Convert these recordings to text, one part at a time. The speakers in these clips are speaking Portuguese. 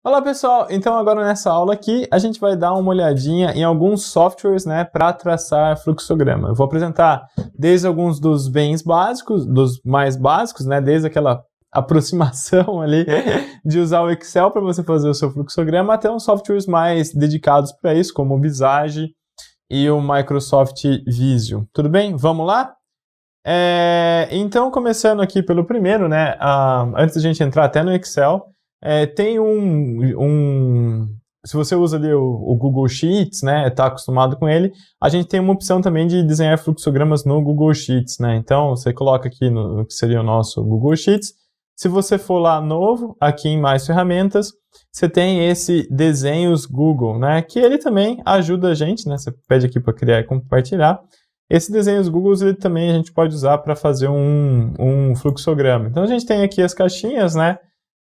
Olá pessoal, então agora nessa aula aqui a gente vai dar uma olhadinha em alguns softwares, né, para traçar fluxograma. Eu vou apresentar desde alguns dos bens básicos, dos mais básicos, né, desde aquela aproximação ali de usar o Excel para você fazer o seu fluxograma, até uns softwares mais dedicados para isso, como o Visage e o Microsoft Visio. Tudo bem? Vamos lá? Então, começando aqui pelo primeiro, né, antes da gente entrar até no Excel, tem se você usa ali o Google Sheets, né, está acostumado com ele, a gente tem uma opção também de desenhar fluxogramas no Google Sheets, né, então você coloca aqui no que seria o nosso Google Sheets. Se você for lá novo, aqui em mais ferramentas, você tem esse desenhos Google, né, que ele também ajuda a gente, né, você pede aqui para criar e compartilhar. Esse desenhos Google ele também a gente pode usar para fazer um fluxograma. Então a gente tem aqui as caixinhas, né?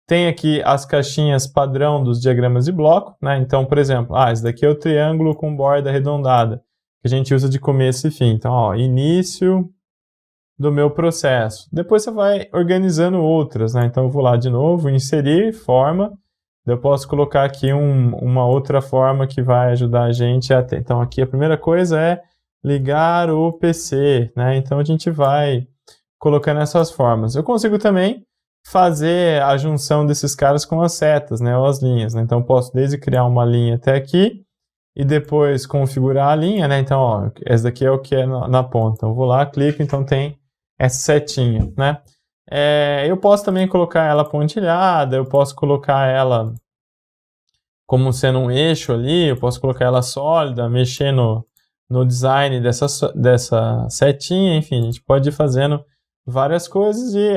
Tem aqui as caixinhas padrão dos diagramas de bloco, né? Então, por exemplo, esse daqui é o triângulo com borda arredondada, que a gente usa de começo e fim. Então, ó, início do meu processo. Depois você vai organizando outras, né? Então eu vou lá de novo, inserir forma. Eu posso colocar aqui uma outra forma que vai ajudar a gente a ter. Então aqui a primeira coisa é ligar o PC, né? Então a gente vai colocando essas formas. Eu consigo também fazer a junção desses caras com as setas, né? Ou as linhas, né? Então eu posso desde criar uma linha até aqui e depois configurar a linha, né? Então, ó, essa daqui é o que é na ponta. Então eu vou lá, clico, então tem essa setinha, né? Eu posso também colocar ela pontilhada, eu posso colocar ela como sendo um eixo ali, eu posso colocar ela sólida, mexer no design dessa setinha, enfim, a gente pode ir fazendo várias coisas e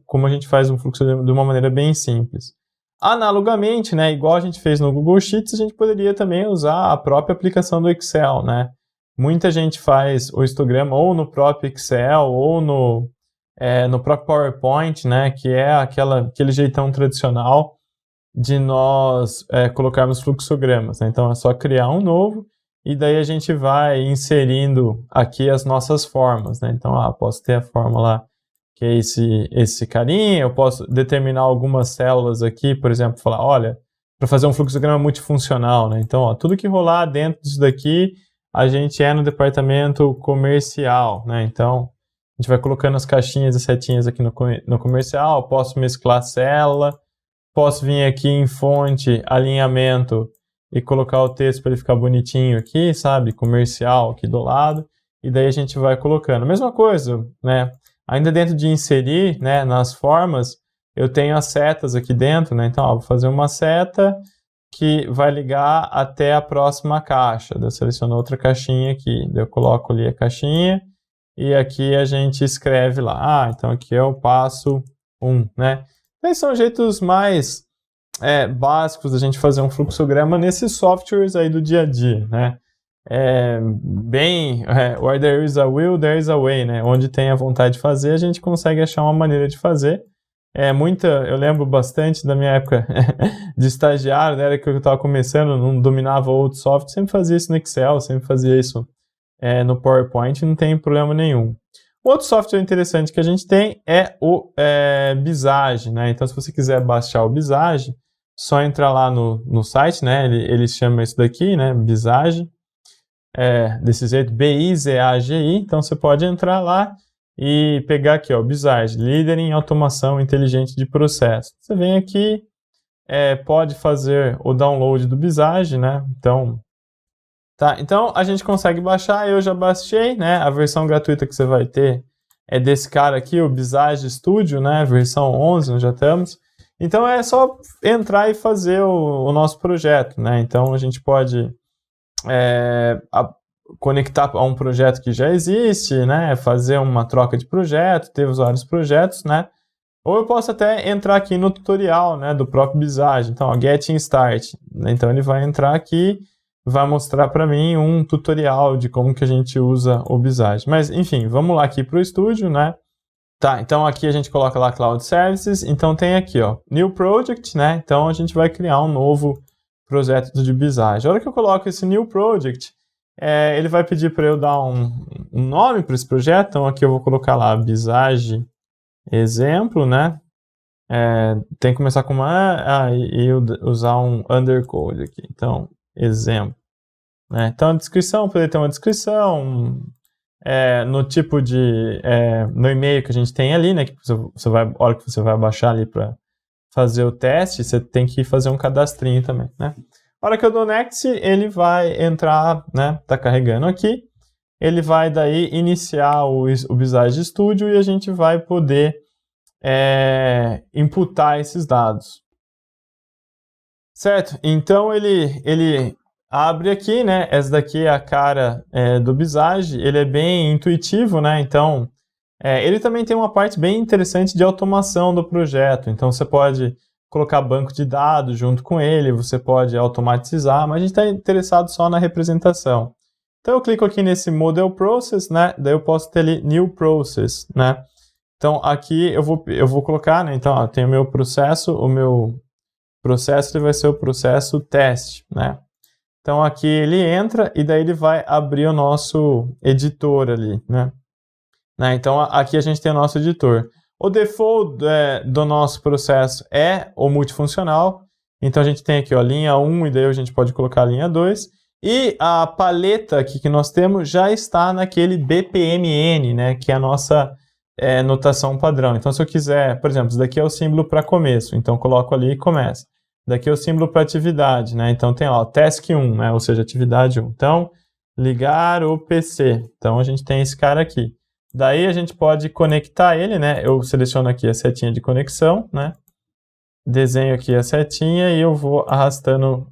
como a gente faz um fluxo de uma maneira bem simples. Analogamente, né, igual a gente fez no Google Sheets, a gente poderia também usar a própria aplicação do Excel, né? Muita gente faz o histograma ou no próprio Excel ou no próprio PowerPoint, né, que é aquele jeitão tradicional de nós colocarmos fluxogramas, né? Então é só criar um novo e daí a gente vai inserindo aqui as nossas formas, né? Então, posso ter a forma lá, que é esse carinha, eu posso determinar algumas células aqui, por exemplo, falar, olha, para fazer um fluxograma multifuncional, né? Então, tudo que rolar dentro disso daqui, a gente no departamento comercial, né? Então, a gente vai colocando as caixinhas e setinhas aqui no comercial, posso mesclar célula, posso vir aqui em fonte, alinhamento, e colocar o texto para ele ficar bonitinho aqui, sabe? Comercial aqui do lado. E daí a gente vai colocando. Mesma coisa, né? Ainda dentro de inserir, né? Nas formas, eu tenho as setas aqui dentro, né? Então, vou fazer uma seta que vai ligar até a próxima caixa. Eu seleciono outra caixinha aqui. Daí eu coloco ali a caixinha e aqui a gente escreve lá. Então aqui é o passo 1, né? Esses são jeitos mais básicos da gente fazer um fluxograma nesses softwares aí do dia a dia, né? Where there is a will, there is a way, né? Onde tem a vontade de fazer, a gente consegue achar uma maneira de fazer. Eu lembro bastante da minha época de estagiário, né? Era que eu estava começando, não dominava outro software, sempre fazia isso no Excel, sempre fazia isso no PowerPoint, não tem problema nenhum. Outro software interessante que a gente tem é o Visage, né? Então, se você quiser baixar o Visage, só entrar lá no site, né? Ele chama isso daqui, né? Visage, desse jeito, B-I-Z-A-G-I. Então, você pode entrar lá e pegar aqui, ó, Visage, líder em automação inteligente de processo. Você vem aqui, pode fazer o download do Visage, né? Então a gente consegue baixar, eu já baixei, né? A versão gratuita que você vai ter é desse cara aqui, o Visage Studio, né? Versão 11, nós já estamos. Então é só entrar e fazer o nosso projeto, né? Então a gente pode conectar a um projeto que já existe, né? Fazer uma troca de projeto, ter vários projetos, né? Ou eu posso até entrar aqui no tutorial, né? Do próprio Visage. Então, ó, Getting Start. Então ele vai entrar aqui, vai mostrar para mim um tutorial de como que a gente usa o Visage. Mas, enfim, vamos lá aqui para o estúdio, né? Então aqui a gente coloca lá Cloud Services, então tem aqui, ó, New Project, né? Então a gente vai criar um novo projeto de Visage. A hora que eu coloco esse New Project, ele vai pedir para eu dar um nome para esse projeto, então aqui eu vou colocar lá Visage Exemplo, né? tem que começar com uma e usar um undercode aqui. Então, exemplo. Né? Então, a descrição, poderia ter uma descrição, no tipo de... no e-mail que a gente tem ali, né? Que você vai, a hora que você vai baixar ali para fazer o teste, você tem que fazer um cadastrinho também, né? A hora que eu dou next, ele vai entrar, né? Tá carregando aqui. Ele vai daí iniciar o Visage Studio e a gente vai poder imputar esses dados. Certo? Então ele abre aqui, né? Essa daqui é a cara do Visage. Ele é bem intuitivo, né? Então ele também tem uma parte bem interessante de automação do projeto. Então você pode colocar banco de dados junto com ele, você pode automatizar, mas a gente está interessado só na representação. Então eu clico aqui nesse Model Process, né? Daí eu posso ter ali New Process, né? Então aqui eu vou colocar, né? Então tem o meu processo ele vai ser o processo teste, né? Então aqui ele entra e daí ele vai abrir o nosso editor ali, né? Então aqui a gente tem o nosso editor. O default do nosso processo é o multifuncional. Então a gente tem aqui, ó, linha 1 e daí a gente pode colocar a linha 2. E a paleta aqui que nós temos já está naquele BPMN, né, que é a nossa notação padrão. Então se eu quiser, por exemplo, isso daqui é o símbolo para começo, então eu coloco ali e começa. Daqui é o símbolo para atividade, né, então tem lá o task 1, né, ou seja, atividade 1. Então, ligar o PC. Então a gente tem esse cara aqui. Daí a gente pode conectar ele, né, eu seleciono aqui a setinha de conexão, né, desenho aqui a setinha e eu vou arrastando...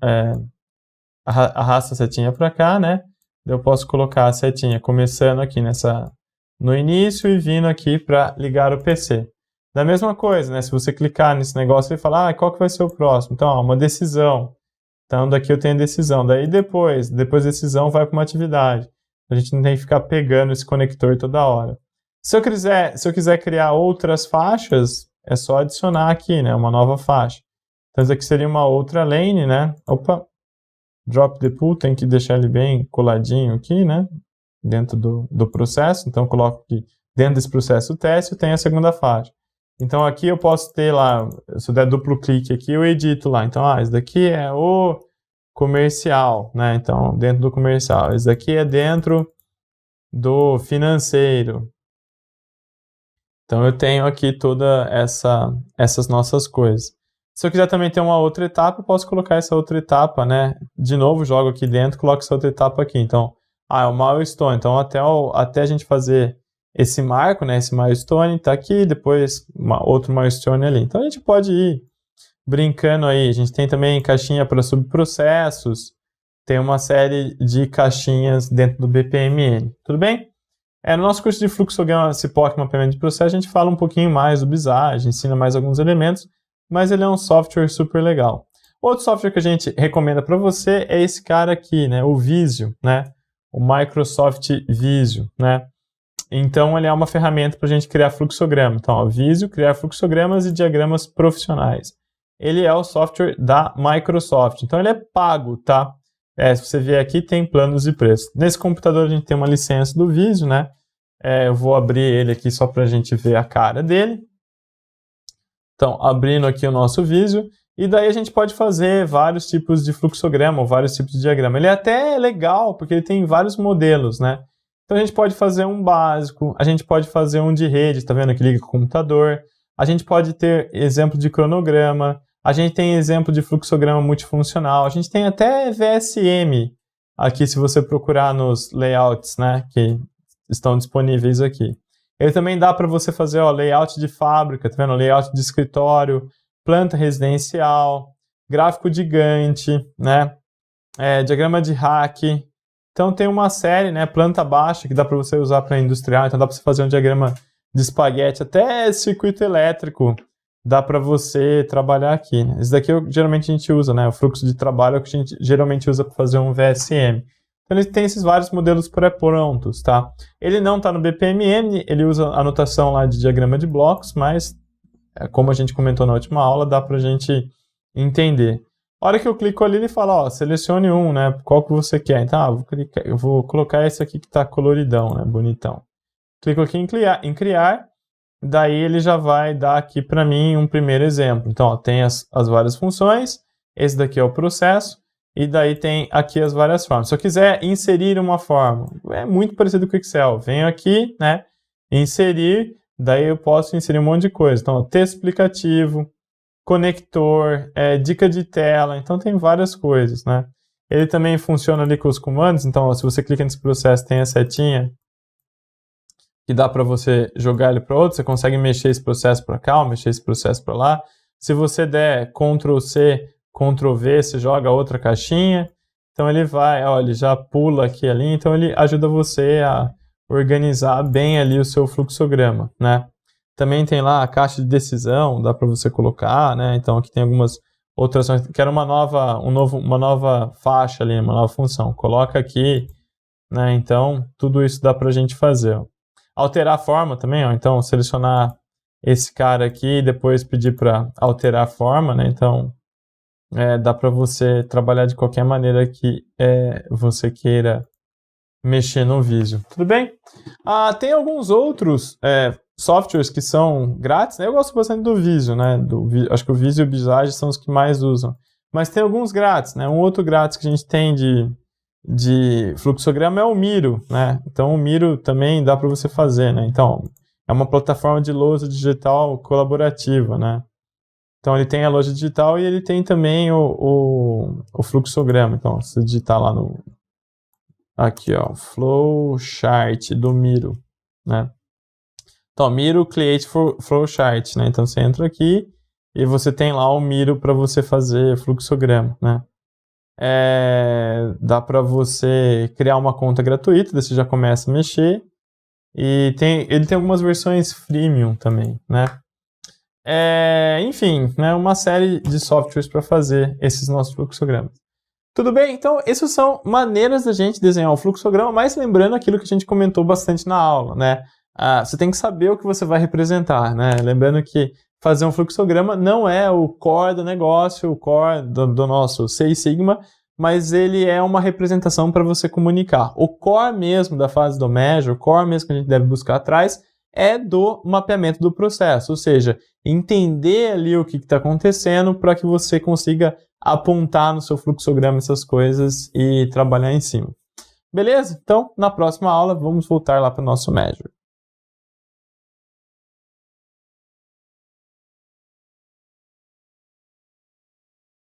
arrasta a setinha para cá, né? Eu posso colocar a setinha começando aqui no início e vindo aqui para ligar o PC. Da mesma coisa, né? Se você clicar nesse negócio e falar, qual que vai ser o próximo? Então, ó, uma decisão. Então, daqui eu tenho a decisão. Daí depois da decisão vai para uma atividade. A gente não tem que ficar pegando esse conector toda hora. Se eu quiser criar outras faixas, é só adicionar aqui, né? Uma nova faixa. Então, isso aqui seria uma outra lane, né? Opa! Drop the pool, tem que deixar ele bem coladinho aqui, né? Dentro do processo. Então, eu coloco aqui, dentro desse processo teste, eu tenho a segunda faixa. Então, aqui eu posso ter lá, se eu der duplo clique aqui, eu edito lá. Então, esse daqui é o comercial, né? Então, dentro do comercial. Esse daqui é dentro do financeiro. Então, eu tenho aqui toda essas nossas coisas. Se eu quiser também ter uma outra etapa, eu posso colocar essa outra etapa, né? De novo, jogo aqui dentro, coloco essa outra etapa aqui. Então, é o milestone. Então, até a gente fazer esse marco, né? Esse milestone tá aqui, depois outro milestone ali. Então, a gente pode ir brincando aí. A gente tem também caixinha para subprocessos. Tem uma série de caixinhas dentro do BPMN. Tudo bem? No nosso curso de fluxograma, CIPOC, mapeamento de processo, a gente fala um pouquinho mais do Visage, ensina mais alguns elementos, mas ele é um software super legal. Outro software que a gente recomenda para você é esse cara aqui, né, o Visio, né, o Microsoft Visio, né. Então, ele é uma ferramenta para a gente criar fluxograma. Então, ó, Visio, criar fluxogramas e diagramas profissionais. Ele é o software da Microsoft. Então, ele é pago, tá? Se você vier aqui, tem planos e preços. Nesse computador, a gente tem uma licença do Visio, né. Eu vou abrir ele aqui só para a gente ver a cara dele. Então, abrindo aqui o nosso Visio, e daí a gente pode fazer vários tipos de fluxograma, ou vários tipos de diagrama. Ele é até legal, porque ele tem vários modelos, né? Então, a gente pode fazer um básico, a gente pode fazer um de rede, tá vendo que liga com o computador, a gente pode ter exemplo de cronograma, a gente tem exemplo de fluxograma multifuncional, a gente tem até VSM aqui, se você procurar nos layouts, né, que estão disponíveis aqui. Ele também dá para você fazer layout de fábrica, tá vendo? Layout de escritório, planta residencial, gráfico de Gantt, né? Diagrama de hack. Então tem uma série, né? Planta baixa, que dá para você usar para industrial. Então dá para você fazer um diagrama de espaguete, até circuito elétrico. Dá para você trabalhar aqui, né? Esse daqui geralmente a gente usa, né? O fluxo de trabalho é o que a gente geralmente usa para fazer um VSM. Então, ele tem esses vários modelos pré-prontos, tá? Ele não está no BPMN, ele usa a notação lá de diagrama de blocos, mas, como a gente comentou na última aula, dá para a gente entender. A hora que eu clico ali, ele fala, selecione um, né? Qual que você quer? Então, eu vou colocar esse aqui que está coloridão, né? Bonitão. Clico aqui em criar. daí ele já vai dar aqui para mim um primeiro exemplo. Então, ó, tem as várias funções, esse daqui é o processo, e daí tem aqui as várias formas. Se eu quiser inserir uma forma, é muito parecido com o Excel. Venho aqui, né, inserir, daí eu posso inserir um monte de coisa. Então, ó, texto explicativo, conector, dica de tela, então tem várias coisas, né. Ele também funciona ali com os comandos, então ó, se você clica nesse processo, tem a setinha, que dá para você jogar ele para outro, você consegue mexer esse processo para cá, ou mexer esse processo para lá. Se você der Ctrl C, Ctrl V, você joga outra caixinha. Então ele vai, ó, ele já pula aqui e ali, então ele ajuda você a organizar bem ali o seu fluxograma, né? Também tem lá a caixa de decisão, dá para você colocar, né? Então aqui tem algumas outras, quero uma nova faixa ali, uma nova função. Coloca aqui, né? Então tudo isso dá para a gente fazer, ó. Alterar a forma também, ó. Então selecionar esse cara aqui e depois pedir para alterar a forma, né? Então dá para você trabalhar de qualquer maneira que você queira mexer no Visio. Tudo bem? Tem alguns outros softwares que são grátis, né? Eu gosto bastante do Visio, né? Acho que o Visio e o Visage são os que mais usam. Mas tem alguns grátis, né? Um outro grátis que a gente tem de fluxograma é o Miro, né? Então o Miro também dá para você fazer, né? Então é uma plataforma de lousa digital colaborativa, né? Então ele tem a loja digital e ele tem também o fluxograma. Então se digitar lá aqui, ó, flowchart do Miro, né? Então Miro Create Flowchart, né? Então você entra aqui e você tem lá o Miro para você fazer fluxograma, né? Dá para você criar uma conta gratuita, daí você já começa a mexer. E ele tem algumas versões freemium também, né? Enfim, né, uma série de softwares para fazer esses nossos fluxogramas. Tudo bem? Então, essas são maneiras da gente desenhar um fluxograma, mas lembrando aquilo que a gente comentou bastante na aula, né? Você tem que saber o que você vai representar, né? Lembrando que fazer um fluxograma não é o core do negócio, o core do nosso Six Sigma, mas ele é uma representação para você comunicar. O core mesmo da fase do Measure, o core mesmo que a gente deve buscar atrás, é do mapeamento do processo, ou seja, entender ali o que está acontecendo para que você consiga apontar no seu fluxograma essas coisas e trabalhar em cima. Beleza? Então, na próxima aula, vamos voltar lá para o nosso Measure.